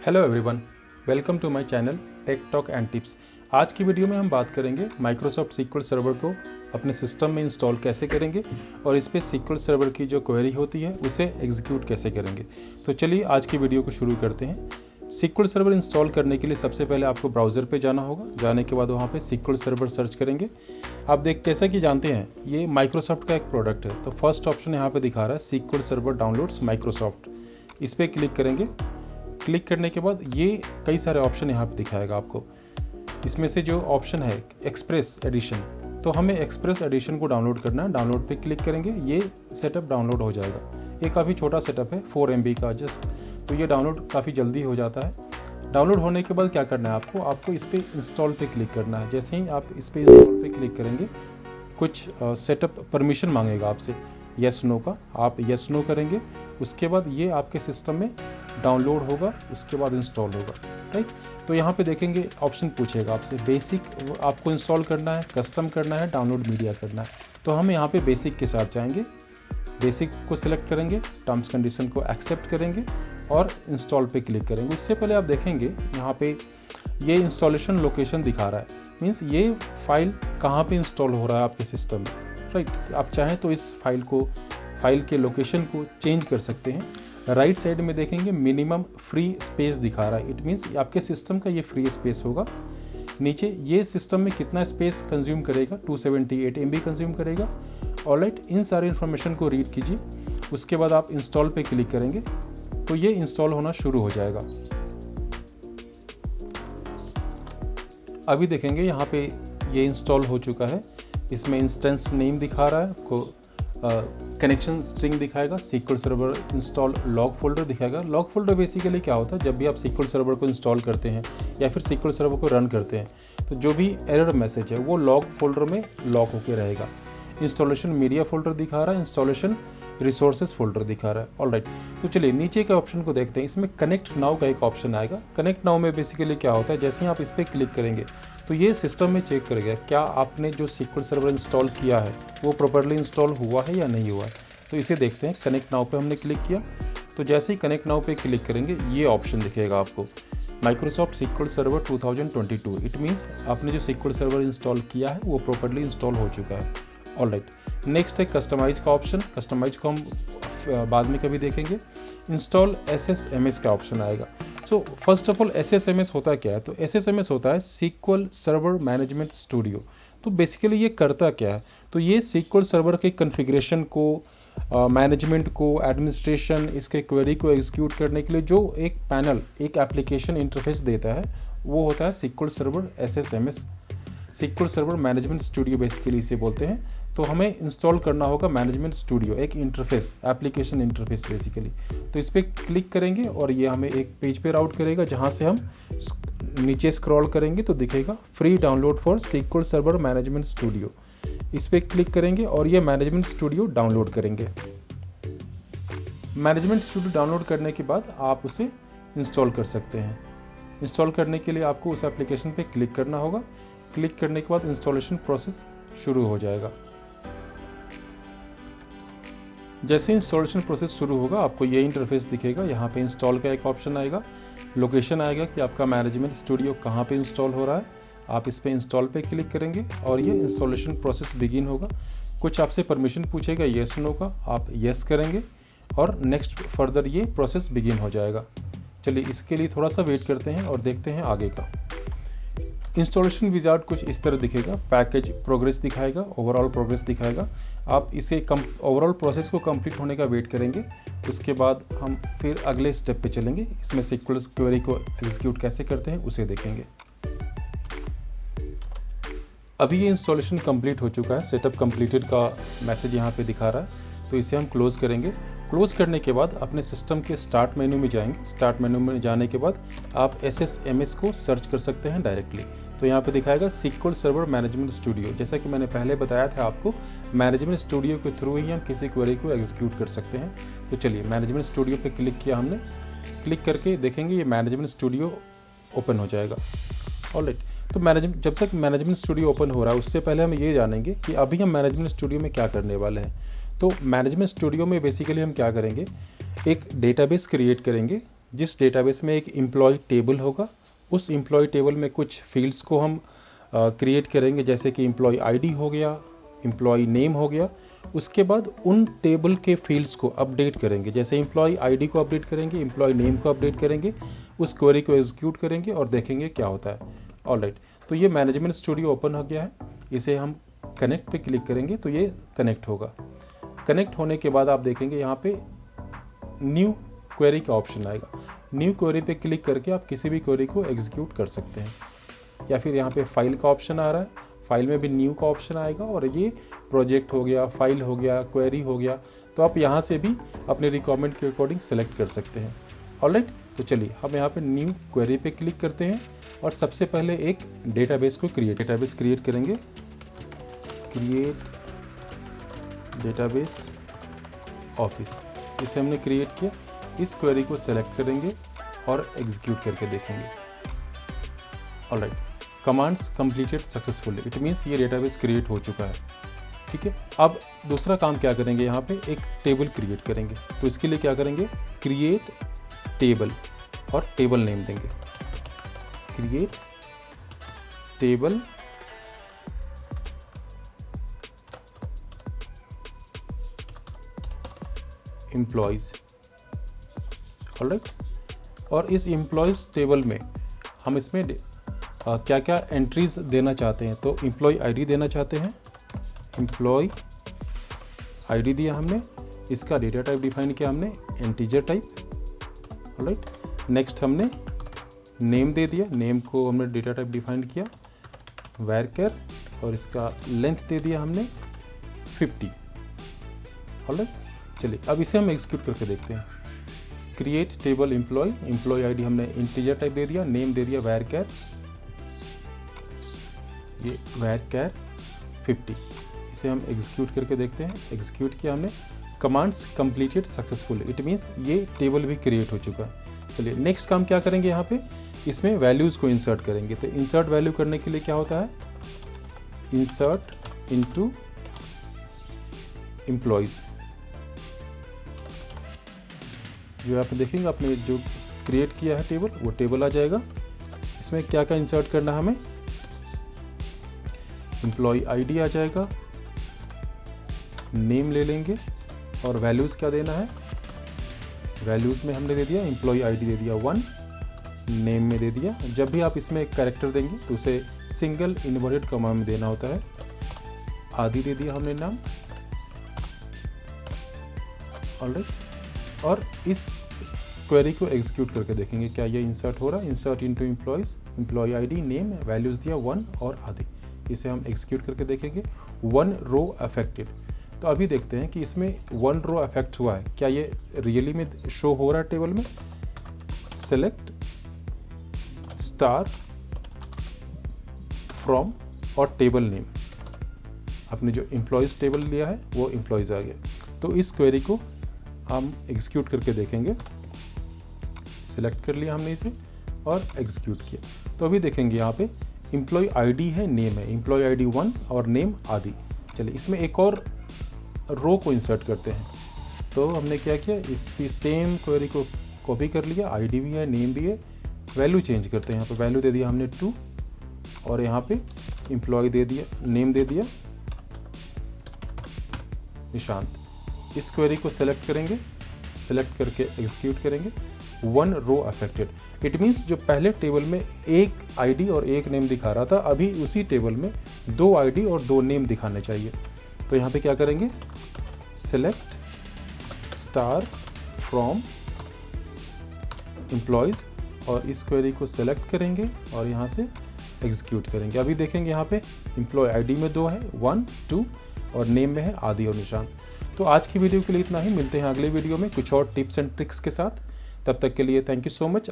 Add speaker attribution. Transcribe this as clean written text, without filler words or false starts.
Speaker 1: Hello everyone, welcome to my channel Tech Talk and Tips. आज की video में हम बात करेंगे माइक्रोसॉफ्ट सीक्वल सर्वर को अपने सिस्टम में इंस्टॉल कैसे करेंगे और इस पे सीक्वल सर्वर की जो क्वेरी होती है उसे एग्जीक्यूट कैसे करेंगे। तो चलिए आज की वीडियो को शुरू करते हैं। सीक्वल सर्वर इंस्टॉल करने के लिए सबसे पहले आपको ब्राउज़र पे जाना होगा। जाने के बाद वहाँ पे सीक्वल सर्वर सर्च करेंगे। आप जैसा कि जानते हैं ये माइक्रोसॉफ्ट का एक प्रोडक्ट है, तो फर्स्ट ऑप्शन यहाँ पे दिखा रहा है सीक्वल सर्वर डाउनलोड्स माइक्रोसॉफ्ट। इस पर क्लिक करेंगे। क्लिक करने के बाद ये कई सारे ऑप्शन यहाँ पे दिखाएगा आपको। इसमें से जो ऑप्शन है एक्सप्रेस एडिशन, तो हमें एक्सप्रेस एडिशन को डाउनलोड करना है। डाउनलोड पे क्लिक करेंगे, ये सेटअप डाउनलोड हो जाएगा। ये काफ़ी छोटा सेटअप है, 4 MB का जस्ट, तो ये डाउनलोड काफ़ी जल्दी हो जाता है। डाउनलोड होने के बाद क्या करना है आपको इस पर इंस्टॉल पे क्लिक करना है। जैसे ही आप इस पर इंस्टॉल पे क्लिक करेंगे कुछ सेटअप परमिशन मांगेगा आपसे येस नो का, आप येस नो करेंगे। उसके बाद ये आपके सिस्टम में डाउनलोड होगा, उसके बाद इंस्टॉल होगा, राइट। तो यहाँ पे देखेंगे ऑप्शन पूछेगा आपसे बेसिक आपको इंस्टॉल करना है, कस्टम करना है, डाउनलोड मीडिया करना है। तो हम यहाँ पे बेसिक के साथ जाएंगे, बेसिक को सिलेक्ट करेंगे, टर्म्स कंडीशन को एक्सेप्ट करेंगे और इंस्टॉल पे क्लिक करेंगे। उससे पहले आप देखेंगे यहाँ पे ये इंस्टॉलेशन लोकेशन दिखा रहा है, मीन्स ये फाइल कहाँ पे इंस्टॉल हो रहा है आपके सिस्टम में, राइट। आप चाहें तो इस फाइल के लोकेशन को चेंज कर सकते हैं। राइट साइड में देखेंगे मिनिमम फ्री स्पेस दिखा रहा है, इट मीन्स आपके सिस्टम का ये फ्री स्पेस होगा। नीचे ये सिस्टम में कितना स्पेस कंज्यूम करेगा, 278 MB कंज्यूम करेगा। ऑलराइट, इन सारी इन्फॉर्मेशन को रीड कीजिए। उसके बाद आप इंस्टॉल पे क्लिक करेंगे तो ये इंस्टॉल होना शुरू हो जाएगा। अभी देखेंगे यहाँ पे ये इंस्टॉल हो चुका है। इसमें इंस्टेंस नेम दिखा रहा है, को कनेक्शन स्ट्रिंग दिखाएगा, SQL server install log folder दिखाएगा। लॉग फोल्डर बेसिकली क्या होता है, जब भी आप सीक्वल सर्वर को इंस्टॉल करते हैं या फिर सीक्वल सर्वर को रन करते हैं तो जो भी एरर मैसेज है वो लॉग फोल्डर में लॉक होके रहेगा। इंस्टॉलेशन मीडिया फोल्डर दिखा रहा है, इंस्टॉलेशन रिसोर्सेज फोल्डर दिखा रहा है। ऑलराइट, तो चलिए नीचे के ऑप्शन को देखते हैं। इसमें कनेक्ट नाउ का एक ऑप्शन आएगा। कनेक्ट नाउ में बेसिकली क्या होता है, जैसे ही आप इस पर क्लिक करेंगे तो ये सिस्टम में चेक करेगा क्या आपने जो सीक्वल सर्वर इंस्टॉल किया है वो प्रॉपर्ली इंस्टॉल हुआ है या नहीं हुआ है। तो इसे देखते हैं। कनेक्ट नाउ पे हमने क्लिक किया तो जैसे ही कनेक्ट नाउ पे क्लिक करेंगे ये ऑप्शन दिखेगा आपको, Microsoft SQL server 2022। It means आपने जो सीक्वल सर्वर इंस्टॉल किया है वो प्रॉपर्ली इंस्टॉल हो चुका है। ऑलराइट, नेक्स्ट है कस्टमाइज का ऑप्शन। कस्टमाइज को हम बाद में कभी देखेंगे। इंस्टॉल SSMS का ऑप्शन आएगा। So first of all SSMS होता क्या है, तो SSMS होता है सीक्वल सर्वर मैनेजमेंट स्टूडियो। तो बेसिकली ये करता क्या है, तो ये सीक्वल सर्वर के कॉन्फ़िगरेशन को, मैनेजमेंट को, एडमिनिस्ट्रेशन, इसके क्वेरी को एग्जीक्यूट करने के लिए जो एक पैनल, एक एप्लीकेशन इंटरफेस देता है वो होता है SQL server SSMS, SQL server management studio basically इसे बोलते हैं। तो हमें इंस्टॉल करना होगा मैनेजमेंट स्टूडियो, एक इंटरफेस, एप्लीकेशन इंटरफेस बेसिकली। तो इस पर क्लिक करेंगे और ये हमें एक पेज पे राउट करेगा जहाँ से हम नीचे स्क्रॉल करेंगे तो दिखेगा free download for SQL server management studio. इस पर क्लिक करेंगे और ये मैनेजमेंट स्टूडियो डाउनलोड करेंगे। मैनेजमेंट स्टूडियो डाउनलोड करने के बाद आप उसे इंस्टॉल कर सकते हैं। इंस्टॉल करने के लिए आपको उस एप्लीकेशन पे क्लिक करना होगा। क्लिक करने के बाद इंस्टॉलेशन प्रोसेस शुरू हो जाएगा। जैसे इंस्टॉलेशन प्रोसेस शुरू होगा आपको ये इंटरफेस दिखेगा। यहाँ पे इंस्टॉल का एक ऑप्शन आएगा, लोकेशन आएगा कि आपका मैनेजमेंट स्टूडियो कहाँ पे इंस्टॉल हो रहा है। आप इस पे इंस्टॉल पे क्लिक करेंगे और ये इंस्टॉलेशन प्रोसेस बिगिन होगा। कुछ आपसे परमिशन पूछेगा येस नो का, आप येस करेंगे और नेक्स्ट फर्दर ये प्रोसेस बिगिन हो जाएगा। चलिए इसके लिए थोड़ा सा वेट करते हैं और देखते हैं आगे का। इंस्टॉलेशन विजार्ड कुछ इस तरह दिखेगा, पैकेज प्रोग्रेस दिखाएगा, ओवरऑल प्रोग्रेस दिखाएगा। आप इसे ओवरऑल प्रोसेस को कंप्लीट होने का वेट करेंगे। उसके बाद हम फिर अगले स्टेप पे चलेंगे। इसमें सीक्वल क्वेरी को एग्जीक्यूट कैसे करते हैं उसे देखेंगे। अभी ये इंस्टॉलेशन कंप्लीट हो चुका है, सेटअप कंप्लीटेड का मैसेज यहाँ पे दिखा रहा है। तो इसे हम क्लोज करेंगे। क्लोज करने के बाद अपने सिस्टम के स्टार्ट मेन्यू में जाएंगे। स्टार्ट मेन्यू में जाने के बाद आप SSMS को सर्च कर सकते हैं डायरेक्टली। तो यहाँ पे दिखाएगा सीक्वल सर्वर मैनेजमेंट स्टूडियो। जैसा कि मैंने पहले बताया था आपको, मैनेजमेंट स्टूडियो के थ्रू ही हम किसी क्वेरी को एग्जीक्यूट कर सकते हैं। तो चलिए मैनेजमेंट स्टूडियो पे क्लिक किया हमने। क्लिक करके देखेंगे ये मैनेजमेंट स्टूडियो ओपन हो जाएगा। ऑलराइट, तो जब तक मैनेजमेंट स्टूडियो ओपन हो रहा है उससे पहले हम ये जानेंगे कि अभी हम मैनेजमेंट स्टूडियो में क्या करने वाले हैं। तो मैनेजमेंट स्टूडियो में बेसिकली हम क्या करेंगे, एक डेटाबेस क्रिएट करेंगे जिस डेटाबेस में एक एम्प्लॉय टेबल होगा, उस एम्प्लॉय टेबल में कुछ फील्ड्स को हम क्रिएट करेंगे, जैसे कि एम्प्लॉय आईडी हो गया, एम्प्लॉय नेम हो गया। उसके बाद उन टेबल के फील्ड्स को अपडेट करेंगे, जैसे एम्प्लॉय आईडी को अपडेट करेंगे, एम्प्लॉय नेम को अपडेट करेंगे, उस क्वेरी को एग्जीक्यूट करेंगे और देखेंगे क्या होता है। ऑलराइट, तो ये मैनेजमेंट स्टूडियो ओपन हो गया है। इसे हम कनेक्ट पे क्लिक करेंगे तो ये कनेक्ट होगा। कनेक्ट होने के बाद आप देखेंगे यहाँ पे न्यू क्वेरी का ऑप्शन आएगा। न्यू क्वेरी पे क्लिक करके आप किसी भी क्वेरी को एग्जीक्यूट कर सकते हैं, या फिर यहाँ पे फाइल का ऑप्शन आ रहा है, फाइल में भी न्यू का ऑप्शन आएगा, और ये प्रोजेक्ट हो गया, फाइल हो गया, क्वेरी हो गया, तो आप यहाँ से भी अपने रिक्वायरमेंट के अकॉर्डिंग सेलेक्ट कर सकते हैं। ऑलराइट, तो चलिए हम यहाँ पे न्यू क्वेरी पे क्लिक करते हैं और सबसे पहले एक डेटाबेस को डेटाबेस क्रिएट करेंगे। क्रिएट डेटाबेस ऑफिस, इसे हमने क्रिएट किया। इस क्वेरी को सेलेक्ट करेंगे और एग्जीक्यूट करके देखेंगे। Alright, commands completed successfully, it means ये डेटाबेस क्रिएट हो चुका है। ठीक है, अब दूसरा काम क्या करेंगे, यहाँ पे एक टेबल क्रिएट करेंगे। तो इसके लिए क्या करेंगे, क्रिएट टेबल और टेबल नेम देंगे। Create table employees. ऑलराइट, और इस एम्प्लॉयज टेबल में हम इसमें क्या क्या एंट्रीज देना चाहते हैं। तो एम्प्लॉय आईडी देना चाहते हैं, एम्प्लॉय आईडी दिया हमने, इसका डेटा टाइप डिफाइन किया हमने इंटीजर टाइप। ऑलराइट, नेक्स्ट हमने नेम दे दिया, नेम को हमने डेटा टाइप डिफाइन किया varchar, और इसका लेंथ दे दिया हमने 50। ऑलराइट, चलिए अब इसे हम एग्जीक्यूट करके देखते हैं। Create table employee, employee ID हमने इंटीजर टाइप दे दिया, नेम दे दिया varchar, ये varchar 50। इसे हम एग्जीक्यूट करके देखते हैं। एग्जीक्यूट किया हमने, commands completed successfully, it means ये टेबल भी क्रिएट हो चुका है। चलिए नेक्स्ट काम क्या करेंगे, यहाँ पे इसमें वैल्यूज़ को इंसर्ट करेंगे। तो इंसर्ट वैल्यू करने के लिए क्या होता है, इंसर्ट इनटू एम्प्लॉयज। जो आप देखेंगे आपने जो क्रिएट किया है टेबल, वो टेबल आ जाएगा। इसमें क्या क्या इंसर्ट करना है हमें, एम्प्लॉय आईडी आ जाएगा, नेम ले लेंगे, और वैल्यूज़ क्या देना है, वैल्यूज़ में हमने दे दिया एम्प्लॉय आईडी दे दिया 1, नेम में दे दिया। जब भी आप इसमें एक कैरेक्टर देंगे तो उसे सिंगल इन्वर्टेड कॉमा में देना होता है। आदि दे दिया हमने नाम। ऑलराइट, और इस क्वेरी को एग्जीक्यूट करके देखेंगे क्या ये इंसर्ट हो रहा है। Insert into employees, employee ID, name, values दिया 1 और आदि। इसे हम एग्जीक्यूट करके देखेंगे। 1 रो अफेक्टेड, तो अभी देखते हैं कि इसमें 1 रो अफेक्ट हुआ है, क्या ये रियली में शो हो रहा है टेबल में। सेलेक्ट स्टार फ्रॉम और टेबल नेम, आपने जो एम्प्लॉयज टेबल लिया है वो एम्प्लॉयज आ गया। तो इस क्वेरी को हम एग्जीक्यूट करके देखेंगे। सिलेक्ट कर लिया हमने इसे और एग्जीक्यूट किया। तो अभी देखेंगे यहाँ पे एम्प्लॉय आईडी है, नेम है, एम्प्लॉय आईडी 1 और नेम आदि। चलिए इसमें एक और रो को इंसर्ट करते हैं। तो हमने क्या किया, इसी सेम क्वेरी को कॉपी कर लिया, आईडी भी है, नेम भी है, वैल्यू चेंज करते हैं। यहाँ पे वैल्यू दे दिया हमने 2, और यहाँ पे एम्प्लॉय दे दिया, नेम दे दिया निशांत। इस क्वेरी को सेलेक्ट करेंगे, सेलेक्ट करके एग्जीक्यूट करेंगे। 1 रो अफेक्टेड, इट मीन्स जो पहले टेबल में एक आईडी और एक नेम दिखा रहा था, अभी उसी टेबल में 2 आईडी और 2 नेम दिखाने चाहिए। तो यहाँ पे क्या करेंगे, सेलेक्ट स्टार फ्रॉम एम्प्लॉयज, और इस क्वेरी को सेलेक्ट करेंगे और यहाँ से एग्जीक्यूट करेंगे। अभी देखेंगे यहाँ पे एम्प्लॉय आईडी में 2 है, 1, 2, और नेम में है आदि और निशान। तो आज की वीडियो के लिए इतना ही, मिलते हैं अगले वीडियो में कुछ और टिप्स एंड ट्रिक्स के साथ। तब तक के लिए थैंक यू सो मच।